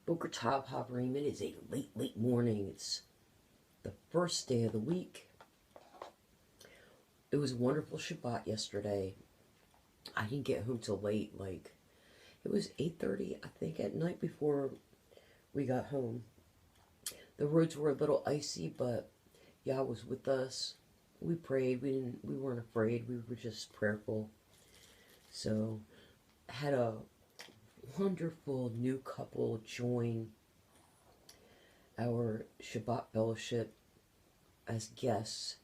Boker Tov Haverim. It is a late morning. It's the first day of the week. It was a wonderful Shabbat yesterday. I didn't get home till late. It was 8:30, I think, at night before we got home. The roads were a little icy, but Yah was with us. We prayed. We weren't afraid. We were just prayerful. So, had a wonderful new couple join our Shabbat fellowship as guests.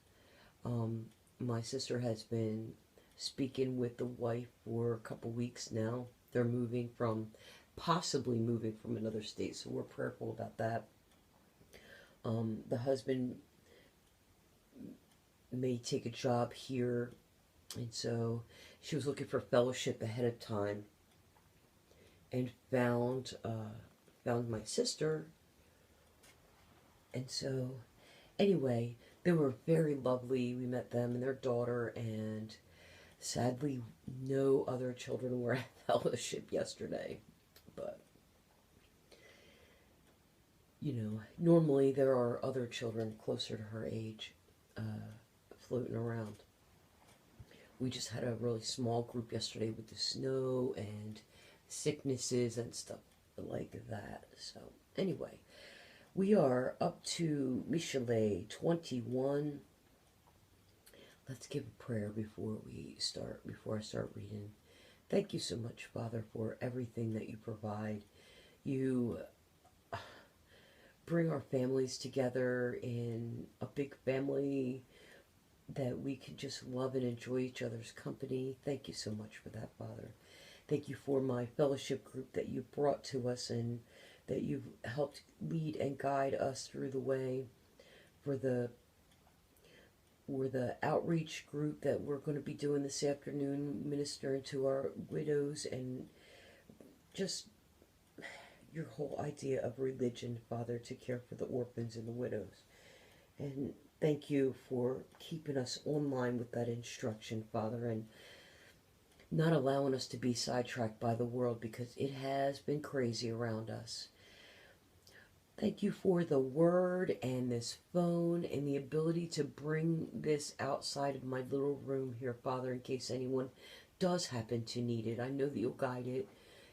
My sister has been speaking with the wife for a couple weeks now. They're possibly moving from another state, so we're prayerful about that. The husband may take a job here, and so she was looking for fellowship ahead of time and found my sister. And so, anyway, they were very lovely. We met them and their daughter, and sadly, no other children were at fellowship yesterday. But, normally there are other children closer to her age floating around. We just had a really small group yesterday with the snow and sicknesses and stuff like that. So, anyway, we are up to Mishle 21. Let's give a prayer before I start reading. Thank you so much, Father, for everything that you provide. You bring our families together in a big family that we can just love and enjoy each other's company. Thank you so much for that, Father. Thank you for my fellowship group that you brought to us and that you've helped lead and guide us through the way. For the outreach group that we're going to be doing this afternoon, ministering to our widows, and just your whole idea of religion, Father, to care for the orphans and the widows. And thank you for keeping us online with that instruction, Father, and not allowing us to be sidetracked by the world, because it has been crazy around us. Thank you for the word and this phone and the ability to bring this outside of my little room here, Father, in case anyone does happen to need it. I know that you'll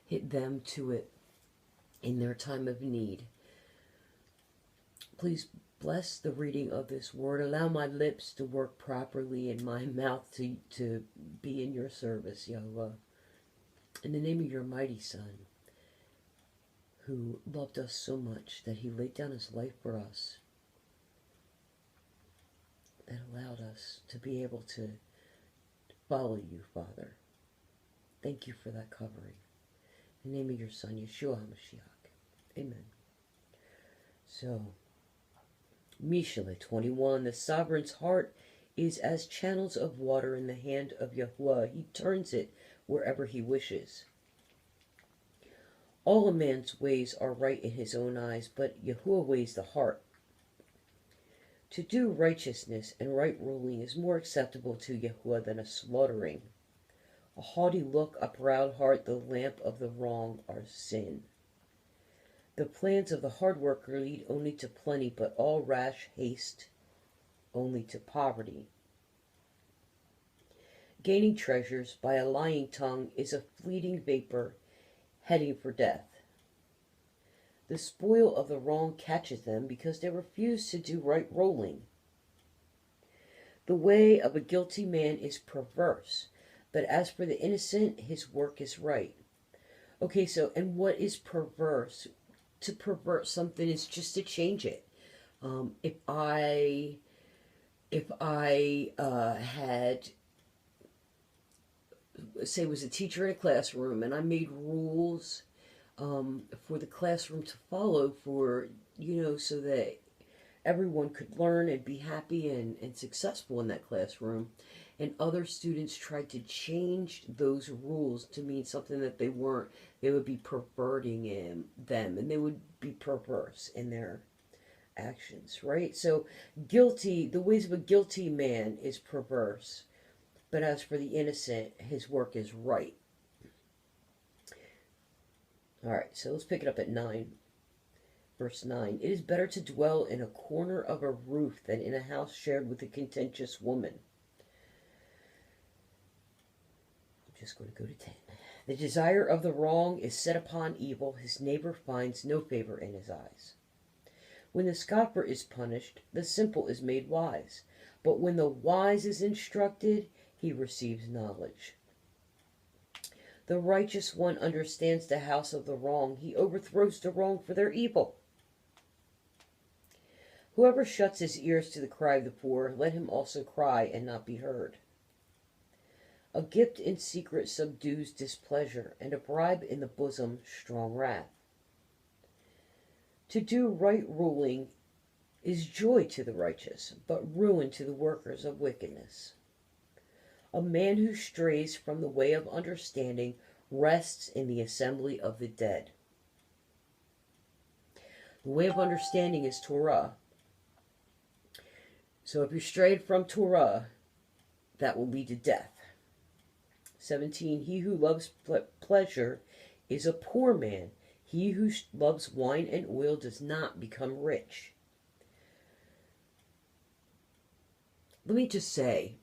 hit them to it in their time of need. Please bless the reading of this word. Allow my lips to work properly and my mouth to be in your service, Yahweh. In the name of your mighty Son, who loved us so much that he laid down his life for us, that allowed us to be able to follow you, Father. Thank you for that covering. In the name of your Son, Yeshua HaMashiach. Amen. So, Mishle 21, the sovereign's heart is as channels of water in the hand of Yahuwah. He turns it wherever he wishes. All a man's ways are right in his own eyes, but Yahuwah weighs the heart. To do righteousness and right ruling is more acceptable to Yahuwah than a slaughtering. A haughty look, a proud heart, the lamp of the wrong are sin. The plans of the hard worker lead only to plenty, but all rash haste only to poverty. Gaining treasures by a lying tongue is a fleeting vapor heading for death. The spoil of the wrong catches them because they refuse to do right rolling. The way of a guilty man is perverse, but as for the innocent, his work is right. Okay, so, and what is perverse? To pervert something is just to change it. If I had, say, was a teacher in a classroom and I made rules for the classroom to follow so that everyone could learn and be happy and successful in that classroom, and other students tried to change those rules to mean something that they weren't, they would be perverting them, and they would be perverse in their actions, right? So the ways of a guilty man is perverse, but as for the innocent, his work is right. All right, so let's pick it up at 9. Verse 9, it is better to dwell in a corner of a roof than in a house shared with a contentious woman. I'm just going to go to 10. The desire of the wrong is set upon evil. His neighbor finds no favor in his eyes. When the scoffer is punished, the simple is made wise. But when the wise is instructed, he receives knowledge. The righteous one understands the house of the wrong. He overthrows the wrong for their evil. Whoever shuts his ears to the cry of the poor, let him also cry and not be heard. A gift in secret subdues displeasure, and a bribe in the bosom strong wrath. To do right ruling is joy to the righteous, but ruin to the workers of wickedness. A man who strays from the way of understanding rests in the assembly of the dead. The way of understanding is Torah. So if you're strayed from Torah, that will lead to death. 17. He who loves pleasure is a poor man. He who loves wine and oil does not become rich. Let me just say,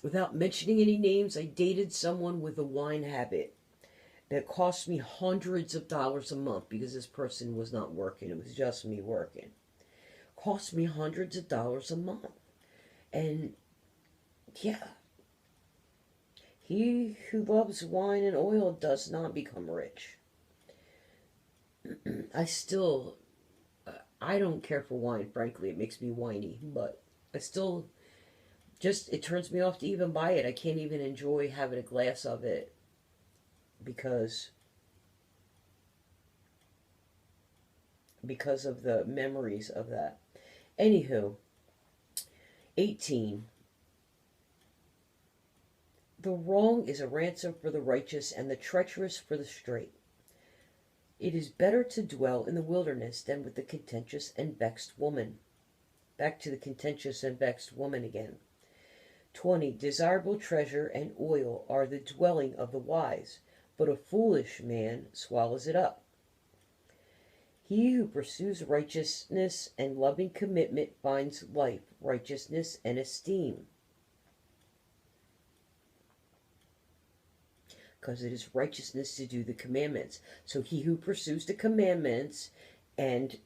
without mentioning any names, I dated someone with a wine habit that cost me hundreds of dollars a month because this person was not working. It was just me working. Cost me hundreds of dollars a month. And yeah, he who loves wine and oil does not become rich. I don't care for wine, frankly. It makes me whiny, but I still it turns me off to even buy it. I can't even enjoy having a glass of it because of the memories of that. Anywho, 18. The wrong is a ransom for the righteous and the treacherous for the straight. It is better to dwell in the wilderness than with the contentious and vexed woman. Back to the contentious and vexed woman again. 20. Desirable treasure and oil are the dwelling of the wise, but a foolish man swallows it up. He who pursues righteousness and loving commitment finds life, righteousness, and esteem. Because it is righteousness to do the commandments. So he who pursues the commandments and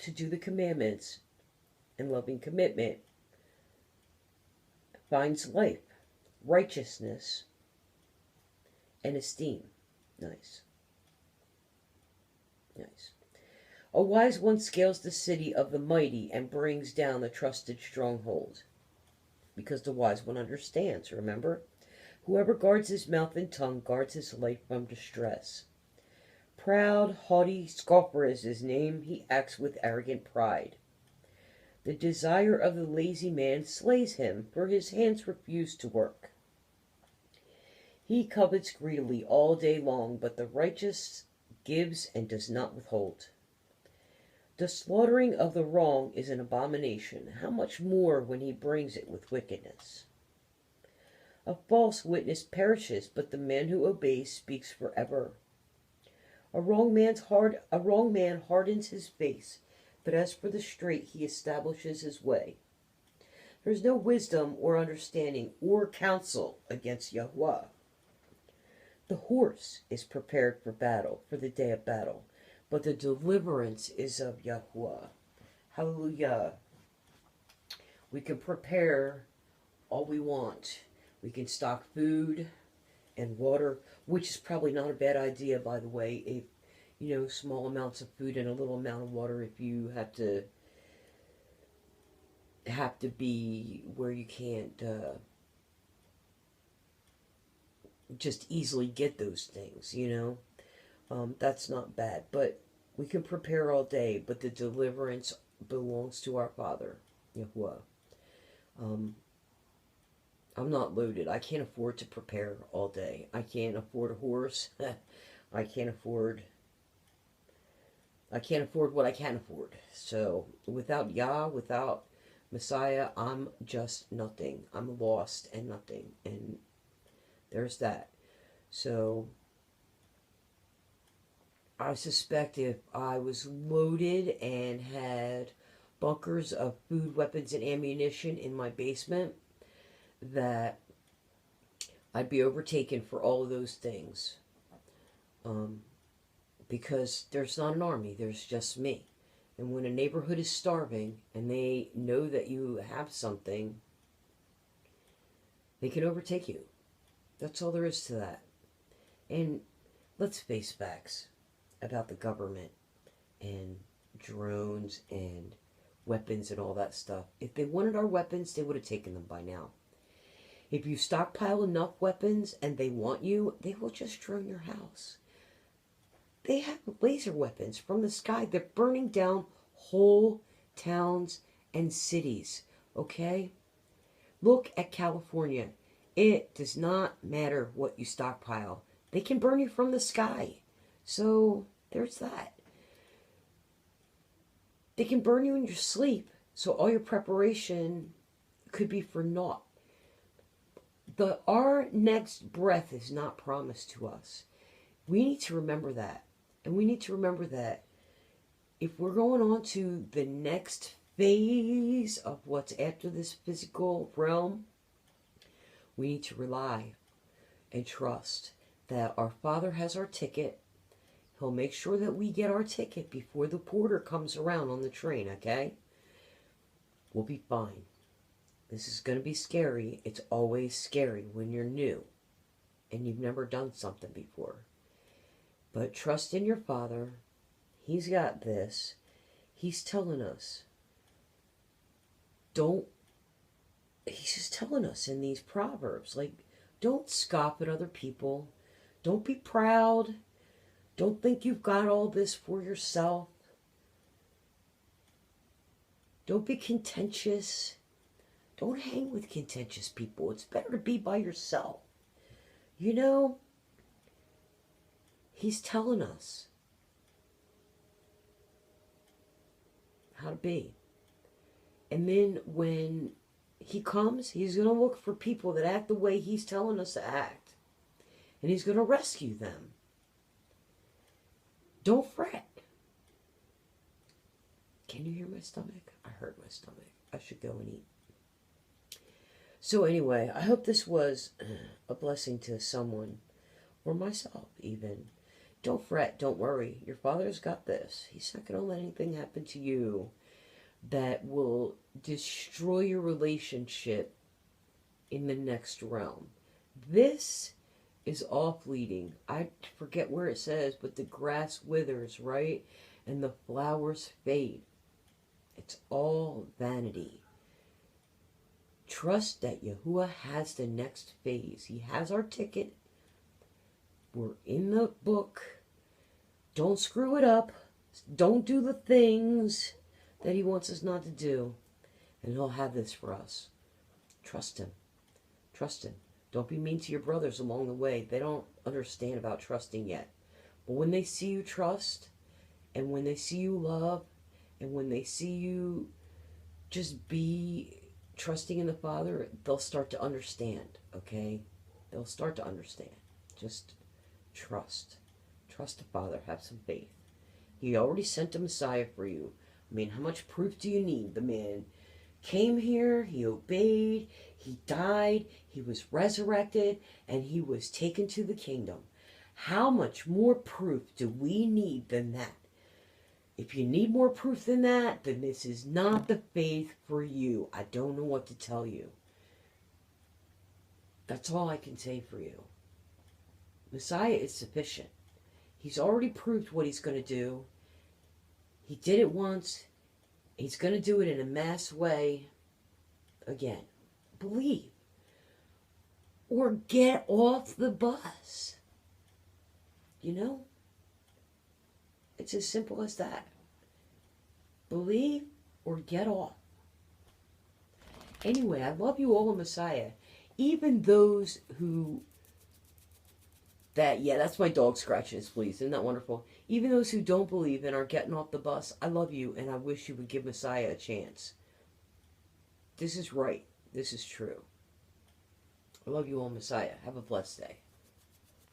to do the commandments and loving commitment finds life, righteousness, and esteem. Nice. Nice. A wise one scales the city of the mighty and brings down the trusted stronghold. Because the wise one understands, remember? Whoever guards his mouth and tongue guards his life from distress. Proud, haughty, scoffer is his name. He acts with arrogant pride. The desire of the lazy man slays him, for his hands refuse to work. He covets greedily all day long, but the righteous gives and does not withhold. The slaughtering of the wrong is an abomination. How much more when he brings it with wickedness? A false witness perishes, but the man who obeys speaks forever. A wrong man hardens his face, but as for the straight, he establishes his way. There is no wisdom or understanding or counsel against Yahweh. The horse is prepared for battle, for the day of battle, but the deliverance is of Yahweh. Hallelujah. We can prepare all we want. We can stock food and water, which is probably not a bad idea, by the way, if, small amounts of food and a little amount of water if you have to be where you can't just easily get those things, that's not bad. But we can prepare all day, but the deliverance belongs to our Father, Yahuwah. I'm not loaded. I can't afford to prepare all day. I can't afford a horse. I can't afford what I can afford. So without Yah, without Messiah, I'm just nothing. I'm lost and nothing. And there's that. So I suspect if I was loaded and had bunkers of food, weapons, and ammunition in my basement, that I'd be overtaken for all of those things. Um, because there's not an army, there's just me. And when a neighborhood is starving and they know that you have something, they can overtake you. That's all there is to that. And let's face facts about the government and drones and weapons and all that stuff. If they wanted our weapons, they would have taken them by now. If you stockpile enough weapons and they want you, they will just drone your house. They have laser weapons from the sky. They're burning down whole towns and cities, okay? Look at California. It does not matter what you stockpile. They can burn you from the sky. So, there's that. They can burn you in your sleep. So all your preparation could be for naught. Our next breath is not promised to us. We need to remember that. And we need to remember that if we're going on to the next phase of what's after this physical realm, we need to rely and trust that our Father has our ticket. He'll make sure that we get our ticket before the porter comes around on the train, okay? We'll be fine. This is going to be scary. It's always scary when you're new and you've never done something before. But trust in your Father. He's got this. He's telling us. He's just telling us in these Proverbs, like, don't scoff at other people. Don't be proud. Don't think you've got all this for yourself. Don't be contentious. Don't hang with contentious people. It's better to be by yourself. You know, he's telling us how to be. And then when he comes, he's going to look for people that act the way he's telling us to act. And he's going to rescue them. Don't fret. Can you hear my stomach? I hurt my stomach. I should go and eat. So anyway, I hope this was a blessing to someone, or myself even. Don't fret, don't worry. Your Father's got this. He's not going to let anything happen to you that will destroy your relationship in the next realm. This is all fleeting. I forget where it says, but the grass withers, right? And the flowers fade. It's all vanity. Trust that Yahuwah has the next phase. He has our ticket. We're in the book. Don't screw it up. Don't do the things that he wants us not to do. And he'll have this for us. Trust him. Trust him. Don't be mean to your brothers along the way. They don't understand about trusting yet. But when they see you trust, and when they see you love, and when they see you just be trusting in the Father, they'll start to understand, okay? They'll start to understand. Just trust. Trust the Father. Have some faith. He already sent a Messiah for you. I mean, how much proof do you need? The man came here, he obeyed, he died, he was resurrected, and he was taken to the kingdom. How much more proof do we need than that? If you need more proof than that, then this is not the faith for you. I don't know what to tell you. That's all I can say for you. Messiah is sufficient. He's already proved what he's going to do. He did it once. He's going to do it in a mass way again. Believe. Or get off the bus. You know? It's as simple as that. Believe or get off. Anyway, I love you all in Messiah. Even those who... that's my dog scratching his fleas. Isn't that wonderful? Even those who don't believe and are getting off the bus, I love you and I wish you would give Messiah a chance. This is right. This is true. I love you all, Messiah. Have a blessed day.